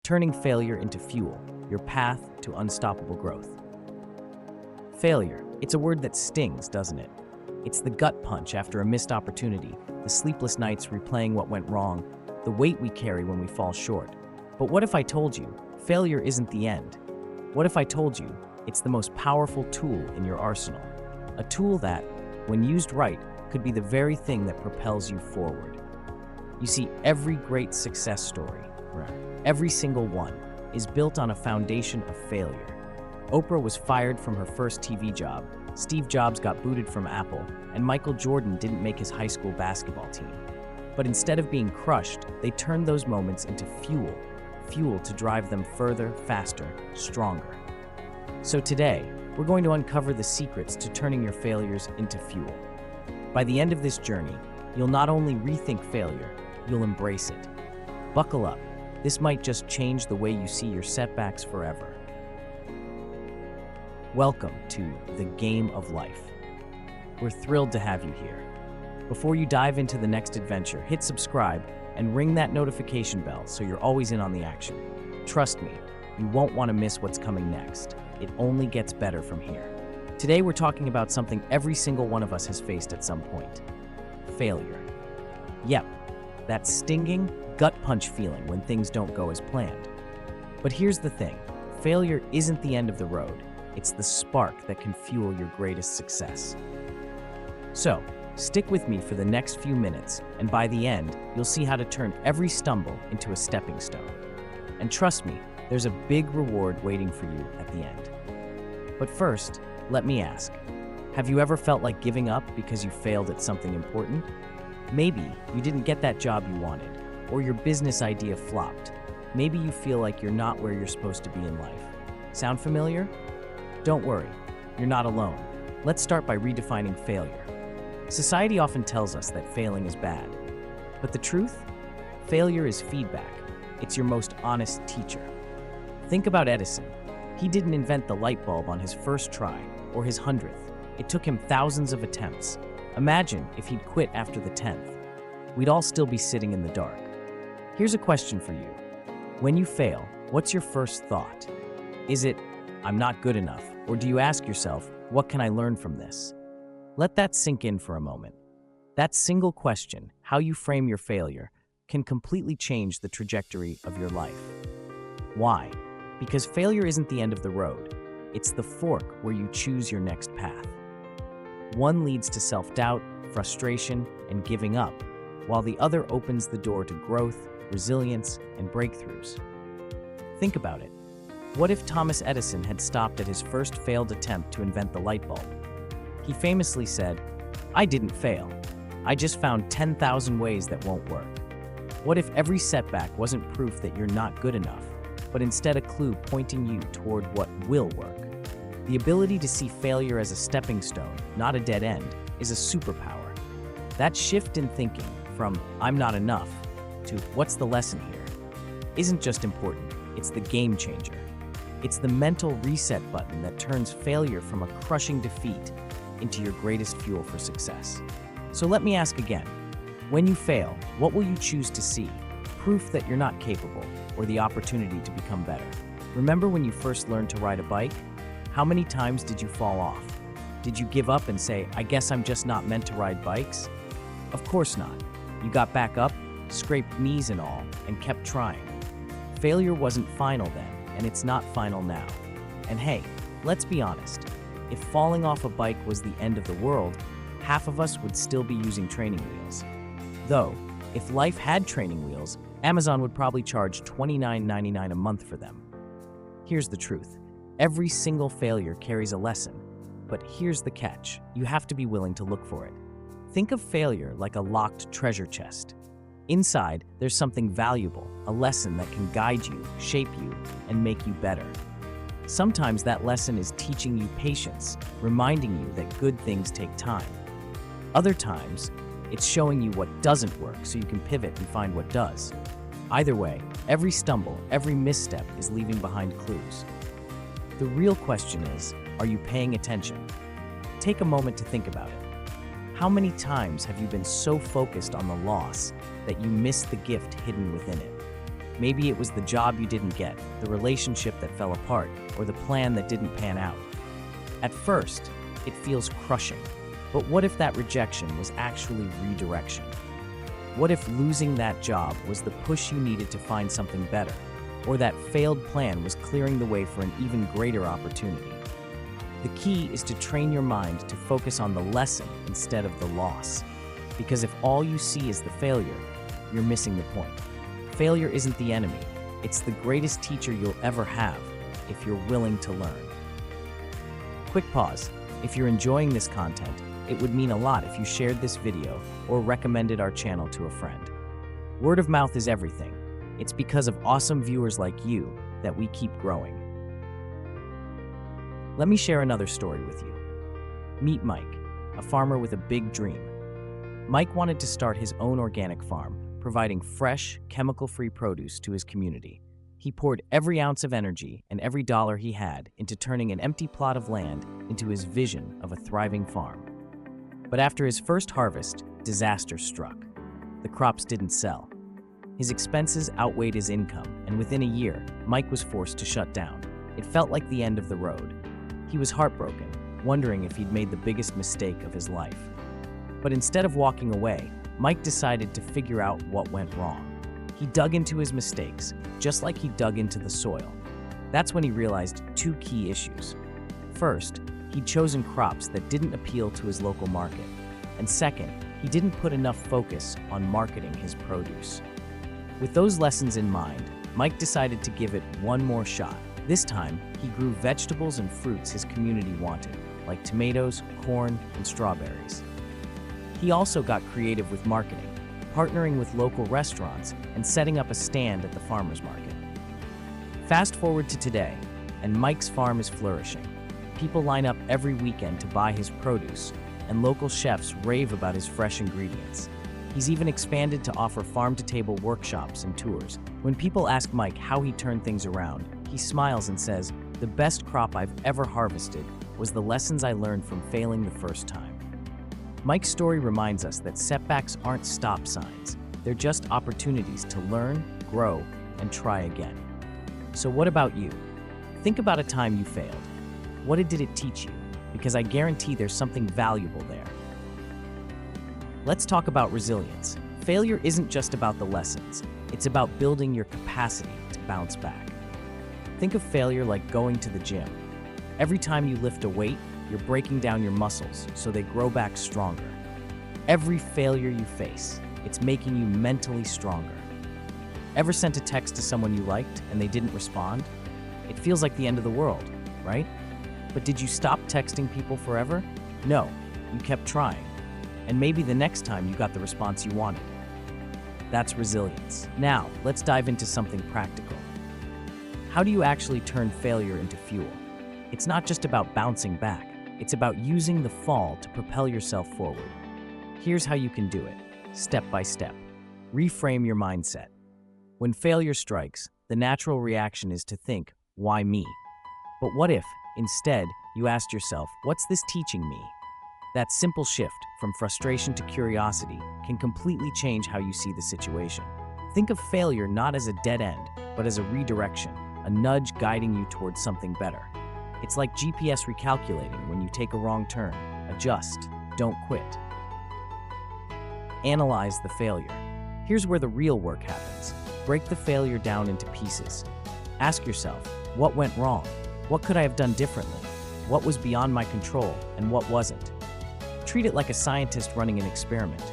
turning failure into fuel, your path to unstoppable growth. Failure, it's a word that stings, doesn't it? It's the gut punch after a missed opportunity, the sleepless nights replaying what went wrong, the weight we carry when we fall short. But what if I told you, failure isn't the end? What if I told you, it's the most powerful tool in your arsenal? A tool that, when used right, could be the very thing that propels you forward. You see, every great success story, every single one, is built on a foundation of failure. Oprah was fired from her first TV job, Steve Jobs got booted from Apple, and Michael Jordan didn't make his high school basketball team. But instead of being crushed, they turned those moments into fuel to drive them further, faster, stronger. So today, we're going to uncover the secrets to turning your failures into fuel. By the end of this journey, you'll not only rethink failure, you'll embrace it. Buckle up. This might just change the way you see your setbacks forever. Welcome to the game of life. We're thrilled to have you here. Before you dive into the next adventure, hit subscribe and ring that notification bell so you're always in on the action. Trust me, you won't want to miss what's coming next. It only gets better from here. Today we're talking about something every single one of us has faced at some point. Failure. Yep, that stinging, gut punch feeling when things don't go as planned. But here's the thing, failure isn't the end of the road. It's the spark that can fuel your greatest success. So, stick with me for the next few minutes, and by the end, you'll see how to turn every stumble into a stepping stone. And trust me, there's a big reward waiting for you at the end. But first, let me ask, have you ever felt like giving up because you failed at something important? Maybe you didn't get that job you wanted, or your business idea flopped. Maybe you feel like you're not where you're supposed to be in life. Sound familiar? Don't worry, you're not alone. Let's start by redefining failure. Society often tells us that failing is bad. But the truth? Failure is feedback. It's your most honest teacher. Think about Edison. He didn't invent the light bulb on his first try, or his 100th. It took him thousands of attempts. Imagine if he'd quit after the 10th. We'd all still be sitting in the dark. Here's a question for you. When you fail, what's your first thought? Is it, I'm not good enough? Or do you ask yourself, what can I learn from this? Let that sink in for a moment. That single question, how you frame your failure, can completely change the trajectory of your life. Why? Because failure isn't the end of the road. It's the fork where you choose your next path. One leads to self-doubt, frustration, and giving up, while the other opens the door to growth, resilience, and breakthroughs. Think about it. What if Thomas Edison had stopped at his first failed attempt to invent the light bulb? He famously said, "I didn't fail. I just found 10,000 ways that won't work." What if every setback wasn't proof that you're not good enough, but instead a clue pointing you toward what will work? The ability to see failure as a stepping stone, not a dead end, is a superpower. That shift in thinking from "I'm not enough" to "what's the lesson here?" isn't just important, it's the game changer. It's the mental reset button that turns failure from a crushing defeat into your greatest fuel for success. So let me ask again, when you fail, what will you choose to see? Proof that you're not capable, or the opportunity to become better? Remember when you first learned to ride a bike? How many times did you fall off? Did you give up and say, I guess I'm just not meant to ride bikes? Of course not. You got back up, scraped knees and all, and kept trying. Failure wasn't final then, and it's not final now. And hey, let's be honest. If falling off a bike was the end of the world, half of us would still be using training wheels. Though, if life had training wheels, Amazon would probably charge $29.99 a month for them. Here's the truth. Every single failure carries a lesson. But here's the catch. You have to be willing to look for it. Think of failure like a locked treasure chest. Inside, there's something valuable, a lesson that can guide you, shape you, and make you better. Sometimes that lesson is teaching you patience, reminding you that good things take time. Other times, it's showing you what doesn't work so you can pivot and find what does. Either way, every stumble, every misstep is leaving behind clues. The real question is, are you paying attention? Take a moment to think about it. How many times have you been so focused on the loss that you miss the gift hidden within it? Maybe it was the job you didn't get, the relationship that fell apart, or the plan that didn't pan out. At first, it feels crushing. But what if that rejection was actually redirection? What if losing that job was the push you needed to find something better? Or that failed plan was clearing the way for an even greater opportunity? The key is to train your mind to focus on the lesson instead of the loss. Because if all you see is the failure, you're missing the point. Failure isn't the enemy. It's the greatest teacher you'll ever have if you're willing to learn. Quick pause. If you're enjoying this content, it would mean a lot if you shared this video or recommended our channel to a friend. Word of mouth is everything. It's because of awesome viewers like you that we keep growing. Let me share another story with you. Meet Mike, a farmer with a big dream. Mike wanted to start his own organic farm, providing fresh, chemical-free produce to his community. He poured every ounce of energy and every dollar he had into turning an empty plot of land into his vision of a thriving farm. But after his first harvest, disaster struck. The crops didn't sell. His expenses outweighed his income, and within a year, Mike was forced to shut down. It felt like the end of the road. He was heartbroken, wondering if he'd made the biggest mistake of his life. But instead of walking away, Mike decided to figure out what went wrong. He dug into his mistakes, just like he dug into the soil. That's when he realized two key issues. First, he'd chosen crops that didn't appeal to his local market. And second, he didn't put enough focus on marketing his produce. With those lessons in mind, Mike decided to give it one more shot. This time, he grew vegetables and fruits his community wanted, like tomatoes, corn, and strawberries. He also got creative with marketing, partnering with local restaurants and setting up a stand at the farmers market. Fast forward to today, and Mike's farm is flourishing. People line up every weekend to buy his produce, and local chefs rave about his fresh ingredients. He's even expanded to offer farm-to-table workshops and tours. When people ask Mike how he turned things around, he smiles and says, "The best crop I've ever harvested was the lessons I learned from failing the first time." Mike's story reminds us that setbacks aren't stop signs. They're just opportunities to learn, grow, and try again. So what about you? Think about a time you failed. What did it teach you? Because I guarantee there's something valuable there. Let's talk about resilience. Failure isn't just about the lessons. It's about building your capacity to bounce back. Think of failure like going to the gym. Every time you lift a weight, you're breaking down your muscles so they grow back stronger. Every failure you face, it's making you mentally stronger. Ever sent a text to someone you liked and they didn't respond? It feels like the end of the world, right? But did you stop texting people forever? No, you kept trying. And maybe the next time you got the response you wanted. That's resilience. Now, let's dive into something practical. How do you actually turn failure into fuel? It's not just about bouncing back. It's about using the fall to propel yourself forward. Here's how you can do it, step by step. Reframe your mindset. When failure strikes, the natural reaction is to think, why me? But what if, instead, you asked yourself, what's this teaching me? That simple shift from frustration to curiosity can completely change how you see the situation. Think of failure not as a dead end, but as a redirection, a nudge guiding you towards something better. It's like GPS recalculating when you take a wrong turn. Adjust, don't quit. Analyze the failure. Here's where the real work happens. Break the failure down into pieces. Ask yourself, what went wrong? What could I have done differently? What was beyond my control and what wasn't? Treat it like a scientist running an experiment.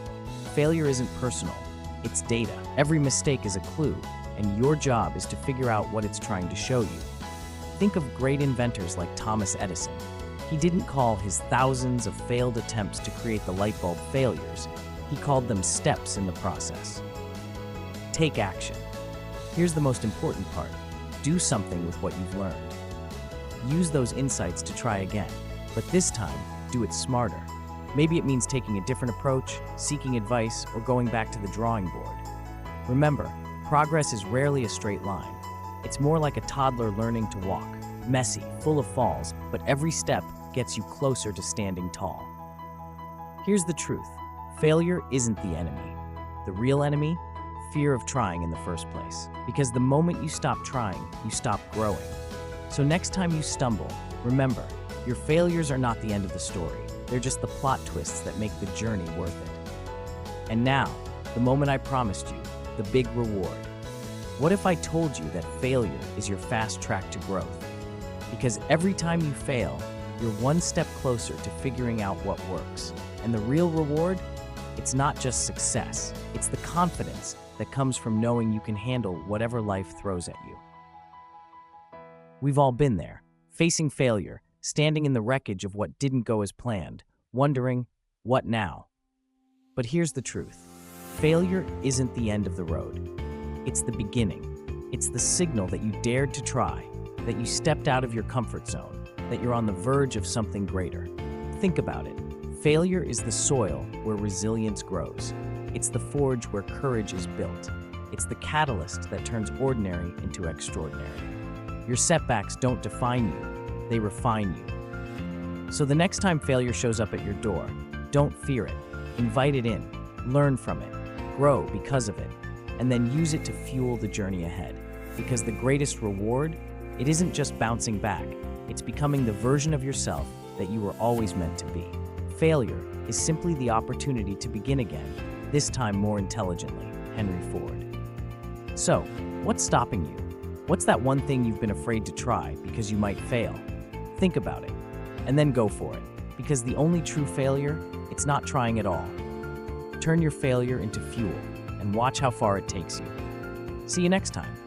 Failure isn't personal, it's data. Every mistake is a clue, and your job is to figure out what it's trying to show you. Think of great inventors like Thomas Edison. He didn't call his thousands of failed attempts to create the light bulb failures. He called them steps in the process. Take action. Here's the most important part. Do something with what you've learned. Use those insights to try again, but this time, do it smarter. Maybe it means taking a different approach, seeking advice, or going back to the drawing board. Remember, progress is rarely a straight line. It's more like a toddler learning to walk, messy, full of falls, but every step gets you closer to standing tall. Here's the truth. Failure isn't the enemy. The real enemy? fear of trying in the first place. Because the moment you stop trying, you stop growing. So next time you stumble, remember, your failures are not the end of the story. They're just the plot twists that make the journey worth it. And now, the moment I promised you, the big reward. What if I told you that failure is your fast track to growth? Because every time you fail, you're one step closer to figuring out what works. And the real reward? It's not just success. It's the confidence that comes from knowing you can handle whatever life throws at you. We've all been there, facing failure, standing in the wreckage of what didn't go as planned, wondering, what now? But here's the truth. Failure isn't the end of the road. It's the beginning. It's the signal that you dared to try, that you stepped out of your comfort zone, that you're on the verge of something greater. Think about it. Failure is the soil where resilience grows. It's the forge where courage is built. It's the catalyst that turns ordinary into extraordinary. Your setbacks don't define you, they refine you. So the next time failure shows up at your door, don't fear it. Invite it in, learn from it, grow because of it, and then use it to fuel the journey ahead. Because the greatest reward, it isn't just bouncing back, it's becoming the version of yourself that you were always meant to be. Failure is simply the opportunity to begin again, this time more intelligently. Henry Ford. So, what's stopping you? What's that one thing you've been afraid to try because you might fail? Think about it, and then go for it. Because the only true failure, it's not trying at all. Turn your failure into fuel, and watch how far it takes you. See you next time.